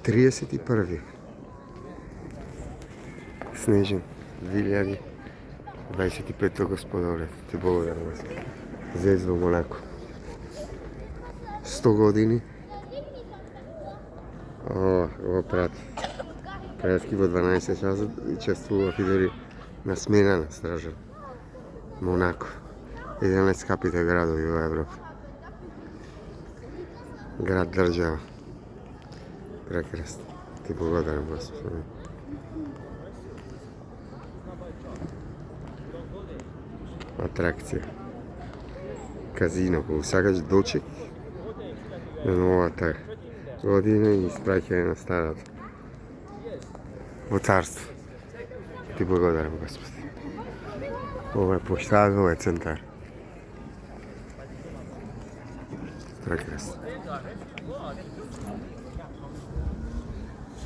31. Снежен 2025 Господоре, ти благодарам за во Монако. 100 години. Го прати. Прески во 12 часа учествував и дори на смена на стража. Монако. Еден од најскапите градови во Европа. Град држава. Прекрасно. Ти благодарам, Господи. Атракција. Казино, кога сакаш дочек на новата година и испраќање на старата. Во царство. Ти благодарам, Господи. Ова е поштада, ова е центар. Прекрасно.